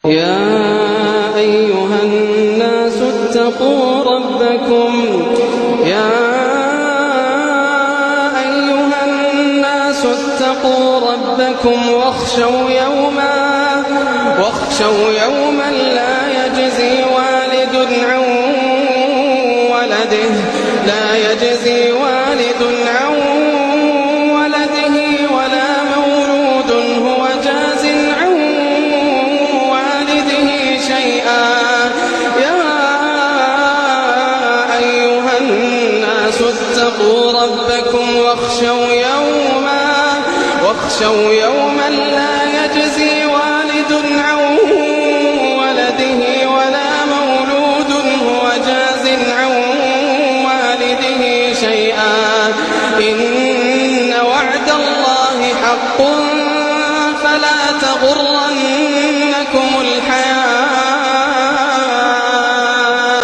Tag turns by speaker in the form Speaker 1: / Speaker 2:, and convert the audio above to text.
Speaker 1: يا أيها الناس اتقوا ربكم واخشوا يوما لا يجزي والد عن ولده ولا مولود هو جاز عن والده شيئا. يا أيها الناس اتقوا ربكم واخشوا يوما لا يجزي والد عن ولده ولا مولود هو جاز عن والده شيئا. إن وعد الله حق فلا تغرنكم